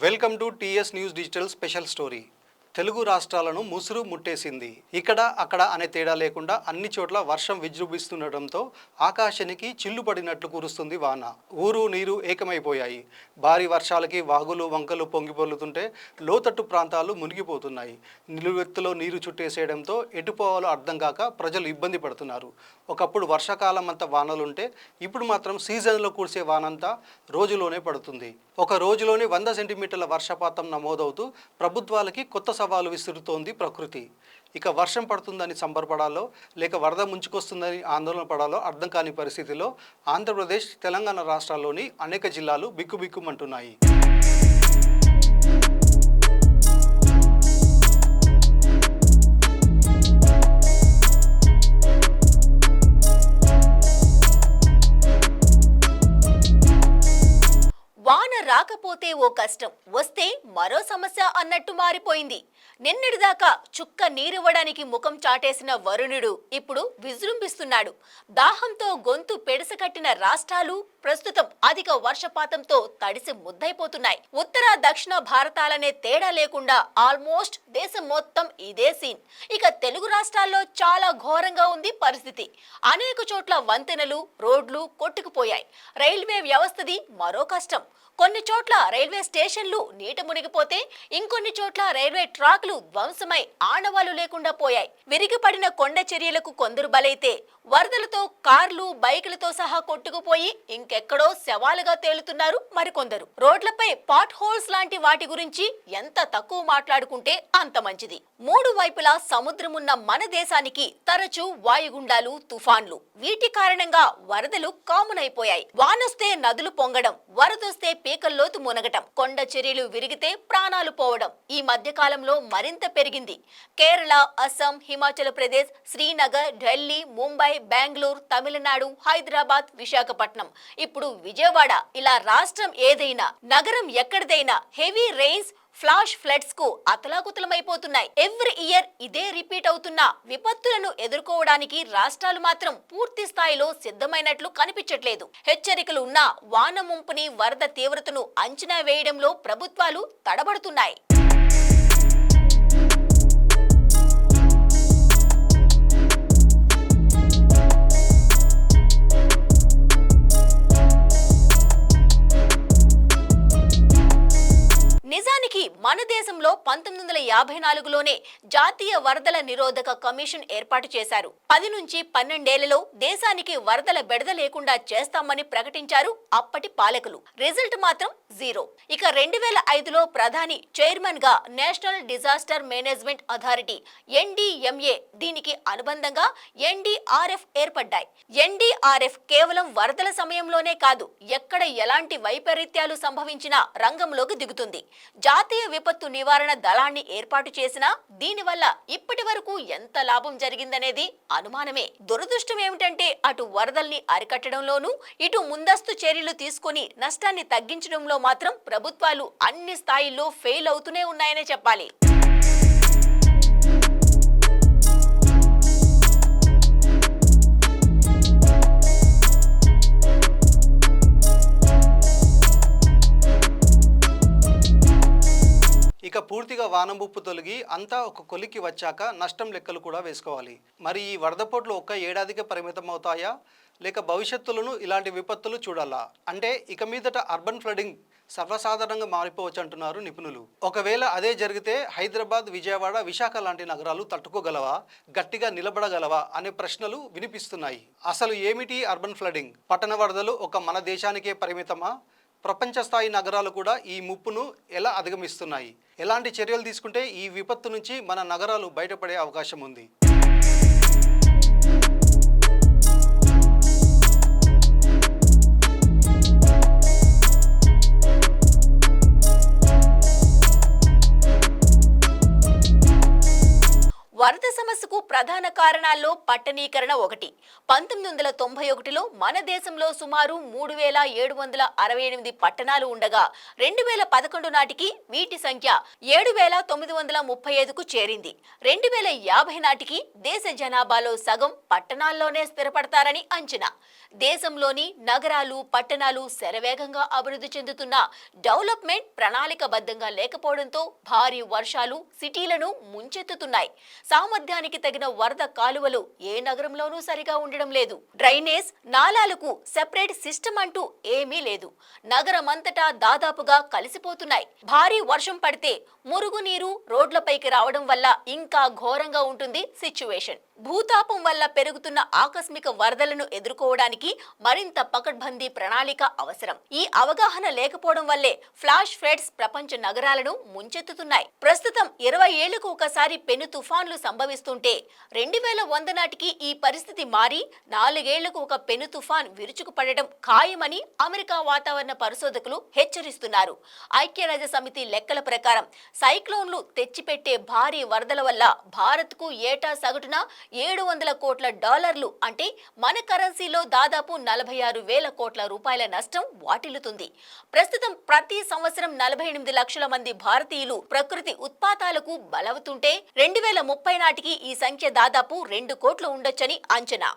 Welcome to TS news digital special story. Telugu రాష్ట్రాలను ముసురు ముట్టేసింది. ఇక్కడ అక్కడ అనే తేడా లేకుండా అన్ని చోట్ల వర్షం విజృంభిస్తుండటంతో ఆకాశానికి చిల్లు పడినట్లు కురుస్తుంది వాన. ఊరు నీరు ఏకమైపోయాయి. భారీ వర్షాలకి వాగులు వంకలు పొంగిపొర్లుతుంటే లోతట్టు ప్రాంతాలు మునిగిపోతున్నాయి. నిలువెత్తులో నీరు చుట్టేసేయడంతో ఎటుపోవాలో అర్థం కాక ప్రజలు ఇబ్బంది పడుతున్నారు. ఒకప్పుడు వర్షాకాలం అంతా వానలుంటే ఇప్పుడు మాత్రం సీజన్లో కురిసే వానంతా రోజులోనే పడుతుంది. ఒక రోజులోనే 100 సెంటీమీటర్ల వర్షపాతం నమోదవుతూ ప్రభుత్వాలకి కొత్త సవాలు విసురుతోంది ప్రకృతి. ఇక వర్షం పడుతుందని సంబరపడాలో లేక వరద ముంచుకొస్తుందని ఆందోళన పడాలో అర్థం కాని పరిస్థితిలో ఆంధ్రప్రదేశ్, తెలంగాణ రాష్ట్రాల్లోని అనేక జిల్లాలు బిక్కుబిక్కుమంటున్నాయి. వాన రాకపోతే ఓ కష్టం, వస్తే మరో సమస్య అన్నట్టు మారిపోయింది. నిన్నటిదాకా చుక్క నీరివ్వడానికి ముఖం చాటేసిన వరుణుడు ఇప్పుడు విజృంభిస్తున్నాడు. దాహంతో గొంతు పెడసకట్టిన రాష్ట్రాలు ప్రస్తుతం అధిక వర్షపాతంతో తడిసి ముద్దైపోతున్నాయి. ఉత్తర దక్షిణ భారతాలనే తేడా లేకుండా ఆల్మోస్ట్ దేశం మొత్తం ఇదే సీన్. ఇక తెలుగు రాష్ట్రాల్లో చాలా ఘోరంగా ఉంది పరిస్థితి. అనేక చోట్ల వంతెనలు, రోడ్లు కొట్టుకుపోయాయి. రైల్వే వ్యవస్థది మరో కష్టం. కొన్ని చోట్ల రైల్వే స్టేషన్లు నీట మునిగిపోతే ఇంకొన్ని చోట్ల రైల్వే ట్రాక్లు ధ్వంసమై ఆనవాళ్లు లేకుండా పోయాయి. విరిగిపడిన కొండ చర్యలకు కొందరు బలైతే వరదలతో కార్లు, బైకులతో సహా కొట్టుకుపోయి ఇంకెక్కడో శవాలుగా తేలుతున్నారు మరికొందరు. రోడ్లపై పాట్ హోల్స్ లాంటి వాటి గురించి ఎంత తక్కువ మాట్లాడుకుంటే అంత మంచిది. మూడు వైపులా సముద్రమున్న మన దేశానికి తరచూ వాయుగుండాలు, తుఫాన్లు, వీటి కారణంగా వరదలు కామన్ అయిపోయాయి. వానొస్తే నదులు పొంగడం, వరదొస్తే పీకల్లోతు మునగటం, కొండ చర్యలు విరిగితే ప్రాణాలు పోవడం ఈ మధ్య కాలంలో మరింత పెరిగింది. కేరళ, అస్సాం, హిమాచల్ ప్రదేశ్, శ్రీనగర్, ఢిల్లీ, ముంబై, బెంగళూరు, తమిళనాడు, హైదరాబాద్, విశాఖపట్నం, ఇప్పుడు విజయవాడ, ఇలా రాష్ట్రం ఏదైనా, నగరం ఎక్కడిదైనా హెవీ రెయిన్స్, ఫ్లాష్ ఫ్లడ్స్ కు అతలాకుతలమైపోతున్నాయి. ఎవ్రీ ఇయర్ ఇదే రిపీట్ అవుతున్న విపత్తులను ఎదుర్కోవడానికి రాష్ట్రాలు మాత్రం పూర్తి స్థాయిలో సిద్ధమైనట్లు కనిపించట్లేదు. హెచ్చరికలు ఉన్నా వాన ముంపుని, వరద తీవ్రతను అంచనా వేయడంలో ప్రభుత్వాలు తడబడుతున్నాయి. నిజానికి మన దేశంలో 1954లోనే జాతీయ వరదల నిరోధక కమిషన్ ఏర్పాటు చేశారు. 10 నుంచి 12 ఏళ్లలో దేశానికి వరదల బెడద లేకుండా చేస్తామని ప్రకటించారు అప్పటి పాలకులు. రిజల్ట్ మాత్రం జీరో. ఇక 2005లో ప్రధాని చైర్మన్ గా national disaster management authority NDMA, దీనికి అనుబంధంగా NDRF ఏర్పడ్డాయి. NDRF కేవలం వరదల సమయంలోనే కాదు, ఎక్కడ ఎలాంటి వైపరీత్యాలు సంభవించినా రంగంలోకి దిగుతుంది. జాతీయ విపత్తు నివారణ దళాన్ని ఏర్పాటు చేసినా దీనివల్ల ఇప్పటి వరకు ఎంత లాభం జరిగిందనేది అనుమానమే. దురదృష్టం ఏమిటంటే అటు వరదల్ని అరికట్టడంలోనూ ఇటు ముందస్తు చర్యలు తీసుకొని నష్టాన్ని తగ్గించడంలో మాత్రం ప్రభుత్వాలు అన్ని స్థాయిల్లో ఫెయిల్ అవుతూనే ఉన్నాయనే చెప్పాలి. ఇక పూర్తిగా వాన ముప్పు తొలగి అంతా ఒక కొలిక్కి వచ్చాక నష్టం లెక్కలు కూడా వేసుకోవాలి. మరి ఈ వరదపోట్లు ఒక్క ఏడాదికే పరిమితం అవుతాయా, లేక భవిష్యత్తులను ఇలాంటి విపత్తులు చూడాలా? అంటే ఇక మీదట అర్బన్ ఫ్లడింగ్ సర్వసాధారణంగా మారిపోవచ్చు అంటున్నారు నిపుణులు. ఒకవేళ అదే జరిగితే హైదరాబాద్, విజయవాడ, విశాఖ లాంటి నగరాలు తట్టుకోగలవా, గట్టిగా నిలబడగలవా అనే ప్రశ్నలు వినిపిస్తున్నాయి. అసలు ఏమిటి అర్బన్ ఫ్లడింగ్? పట్టణ వరదలు ఒక మన దేశానికే పరిమితమా? ప్రపంచ స్థాయి నగరాలు కూడా ఈ ముప్పును ఎలా అధిగమిస్తున్నాయి? ఎలాంటి చర్యలు తీసుకుంటే ఈ విపత్తు నుంచి మన నగరాలు బయటపడే అవకాశం ఉంది? వరద సమస్యకు ప్రధాన కారణాల్లో పట్టణీకరణ ఒకటి. 1991లో మన దేశంలో సుమారు 3768 పట్టణాలు ఉండగా 2011 నాటికి వీటి సంఖ్య 7935కు చేరింది. 2050 నాటికి దేశ జనాభాలో సగం పట్టణాల్లోనే స్థిరపడతారని అంచనా. దేశంలోని నగరాలు, పట్టణాలు శరవేగంగా అభివృద్ధి చెందుతున్న డెవలప్మెంట్ ప్రణాళికబద్ధంగా లేకపోవడంతో భారీ వర్షాలు సిటీలను ముంచెత్తుతున్నాయి. సామర్థ్యానికి తగిన వరద కాలువలు ఏ నగరంలోనూ సరిగా ఉండడం లేదు. డ్రైనేజ్, నాలాలకు సెపరేట్ సిస్టమ్ అంటూ ఏమీ లేదు. నగరమంతటా దాదాపుగా కలిసిపోతున్నాయి. భారీ వర్షం పడితే మురుగునీరు రోడ్లపైకి రావడం వల్ల ఇంకా ఘోరంగా ఉంటుంది సిచ్యువేషన్. భూతాపం వల్ల పెరుగుతున్న ఆకస్మిక వరదలను ఎదుర్కోవడానికి మరింత పకడ్బందీ ప్రణాళిక అవసరం. ఈ అవగాహన లేకపోవడం వల్లే ఫ్లాష్ ఫ్లడ్స్ ప్రపంచ నగరాలను ముంచెత్తుతున్నాయి. ప్రస్తుతం 20 ఏళ్లకు ఒకసారి పెను తుఫాన్లు సంభవిస్తుంటే 2100 నాటికి ఈ పరిస్థితి మారి 4 ఏళ్లకు ఒక పెను తుఫాన్ విరుచుకుపడటం ఖాయమని అమెరికా వాతావరణ పరిశోధకులు హెచ్చరిస్తున్నారు. ఐక్యరాజ్య సమితి లెక్కల ప్రకారం సైక్లోన్లు తెచ్చిపెట్టే భారీ వరదల వల్ల భారత్కు ఏటా సగటున $700 కోట్ల అంటే మన కరెన్సీలో దాదాపు 46,000 కోట్ల రూపాయల నష్టం వాటిల్లుతుంది. ప్రస్తుతం ప్రతి సంవత్సరం 48 లక్షల మంది భారతీయులు ప్రకృతి ఉత్పాతాలకు బలవుతుంటే 2030 నాటికి ఈ సంఖ్య దాదాపు 2 కోట్లు ఉండొచ్చని అంచనా.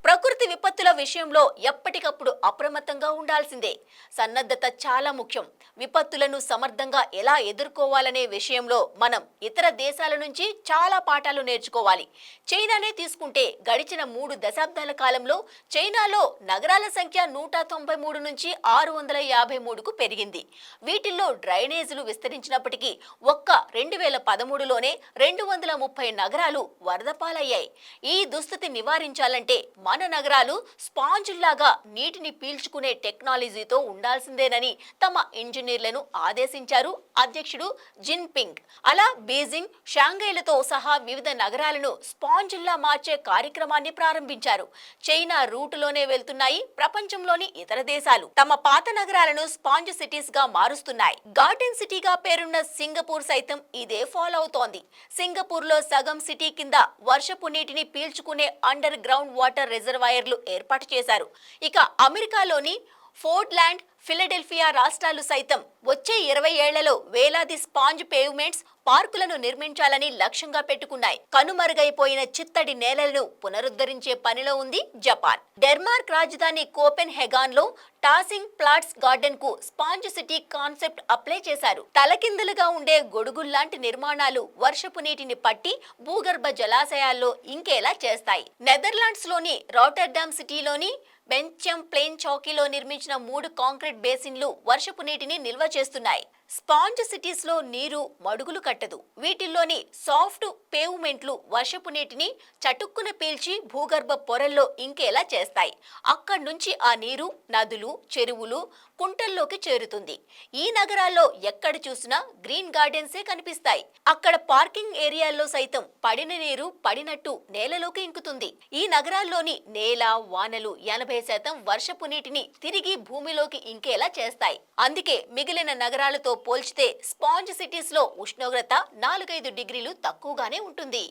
ప్రకృతి విపత్తుల విషయంలో ఎప్పటికప్పుడు అప్రమత్తంగా ఉండాల్సిందే. సన్నద్ధత చాలా ముఖ్యం. విపత్తులను సమర్థంగా ఎలా ఎదుర్కోవాలనే విషయంలో మనం ఇతర దేశాల నుంచి చాలా పాఠాలు నేర్చుకోవాలి. చైనానే తీసుకుంటే గడిచిన 3 దశాబ్దాల కాలంలో చైనాలో నగరాల సంఖ్య 193 నుంచి 653కు పెరిగింది. వీటిల్లో డ్రైనేజీలు విస్తరించినప్పటికీ ఒక్క 2013లోనే 230 నగరాలు వరద పాలయ్యాయి. ఈ దుస్థితి నివారించాలంటే మన నగరాలు స్పాంజుల్లాగా నీటిని పీల్చుకునే టెక్నాలజీతో ఉండాల్సిందేనని తమ ఇంజనీర్లను ఆదేశించారు అధ్యక్షుడు జిన్పింగ్. అలా బీజింగ్, షాంఘైలతో సహా వివిధ నగరాలను స్పాంజుల్లా మార్చే కార్యక్రమాన్ని ప్రారంభించారు. చైనా రూటులోనే వెళ్తున్నాయి ప్రపంచంలోని ఇతర దేశాలు. తమ పాత నగరాలను స్పాంజ్ సిటీస్ గా మారుస్తున్నాయి. గార్డెన్ సిటీగా పేరున్న సింగపూర్ సైతం ఇదే ఫాలో అవుతోంది. సింగపూర్ లో సగం సిటీ కింద వర్షపు నీటిని పీల్చుకునే అండర్ గ్రౌండ్ వాటర్ రిజర్వాయర్లు ఏర్పాటు చేశారు. ఇక అమెరికాలోని ఫోర్ట్లాండ్, ఫిలడెల్ఫియా రాష్ట్రాలు సైతం వచ్చే 20 ఏళ్లలో వేలాది స్పాంజ్ పేవ్మెంట్స్, పార్కులను నిర్మించాలని లక్ష్యంగా పెట్టుకున్నాయి. కనుమరుగైపోయిన చిత్తడి నేలలను పునరుద్ధరించే పనిలో ఉంది జపాన్. డెన్మార్క్ రాజధాని కోపెన్ హెగాన్లో టాసింగ్ ప్లాట్స్ గార్డెన్ కు స్పాంజ్ సిటీ కాన్సెప్ట్ అప్లై చేశారు. తలకిందులుగా ఉండే గొడుగుల్లాంటి నిర్మాణాలు వర్షపు నీటిని పట్టి భూగర్భ జలాశయాల్లో ఇంకేలా చేస్తాయి. నెదర్లాండ్స్ లోని రాటర్డామ్ సిటీలోని బెంచమ్ ప్లేన్ చౌకీలో నిర్మించిన 3 కాంక్రీట్ బేసిన్లు వర్షపు నీటిని నిల్వ చేస్తున్నాయి. స్పాంజ్ సిటీస్ లో నీరు మడుగులు కట్టదు. వీటిల్లోని సాఫ్ట్ పేవ్మెంట్లు వర్షపు నీటిని చటుక్కున పీల్చి భూగర్భ పొరల్లో ఇంకేలా చేస్తాయి. అక్కడి నుంచి ఆ నీరు నదులు, చెరువులు, కుంటల్లోకి చేరుతుంది. ఈ నగరాల్లో ఎక్కడ చూసినా గ్రీన్ గార్డెన్సే కనిపిస్తాయి. అక్కడ పార్కింగ్ ఏరియాల్లో సైతం పడిన నీరు పడినట్టు నేలలోకి ఇంకుతుంది. ఈ నగరాల్లోని నేల, వానలు 80% వర్షపు నీటిని తిరిగి భూమిలోకి ఇంకేలా చేస్తాయి. అందుకే మిగిలిన నగరాలతో పోల్చితే స్పాంజ్ సిటీస్ లో ఉష్ణోగ్రత 4-5 డిగ్రీలు తక్కువగానే ఉంటుంది.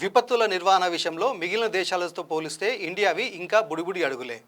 విపత్తుల నిర్వహణ విషయంలో మిగిలిన దేశాలతో పోలిస్తే ఇండియావి ఇంకా బుడిబుడి అడుగులే.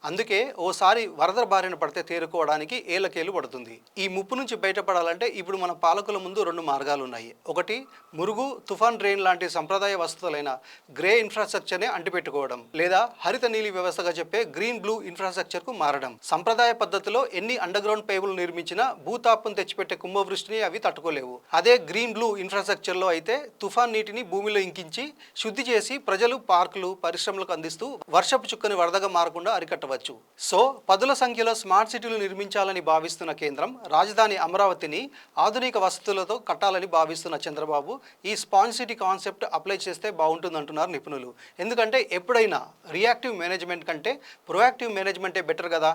అందుకే ఓసారి వరద బారిన పడితే తేరుకోవడానికి ఏళ్లకేళ్లు పడుతుంది. ఈ ముప్పు నుంచి బయటపడాలంటే ఇప్పుడు మన పాలకుల ముందు 2 మార్గాలు ఉన్నాయి. ఒకటి, మురుగు, తుఫాన్ డ్రైన్ లాంటి సంప్రదాయ వసతులైన గ్రే ఇన్ఫ్రాస్ట్రక్చర్ని అంటిపెట్టుకోవడం, లేదా హరిత నీలి వ్యవస్థగా చెప్పే గ్రీన్ బ్లూ ఇన్ఫ్రాస్ట్రక్చర్కు మారడం. సంప్రదాయ పద్ధతిలో ఎన్ని అండర్ గ్రౌండ్ పైపులు నిర్మించినా భూతాపం తెచ్చిపెట్టే కుంభవృష్టిని అవి తట్టుకోలేవు. అదే గ్రీన్ బ్లూ ఇన్ఫ్రాస్ట్రక్చర్లో అయితే తుఫాన్ నీటిని భూమిలో ఇంకించి శుద్ధి చేసి ప్రజలు, పార్కులు, పరిశ్రమలకు అందిస్తూ వర్షపు చుక్కని వరదగా మారకుండా అరికట్టవచ్చు. దాటవచ్చు. సో పదుల సంఖ్యలో స్మార్ట్ సిటీలు నిర్మించాలని భావిస్తున్న కేంద్రం రాజధాని అమరావతిని ఆధునిక వసతులతో కట్టాలని భావిస్తున్న చంద్రబాబు ఈ స్పాంజ్ సిటీ కాన్సెప్ట్ అప్లై చేస్తే బాగుంటుందంటున్నారు నిపుణులు. ఎందుకంటే ఎప్పుడైనా రియాక్టివ్ మేనేజ్మెంట్ కంటే ప్రొయాక్టివ్ మేనేజ్మెంటే బెటర్ కదా.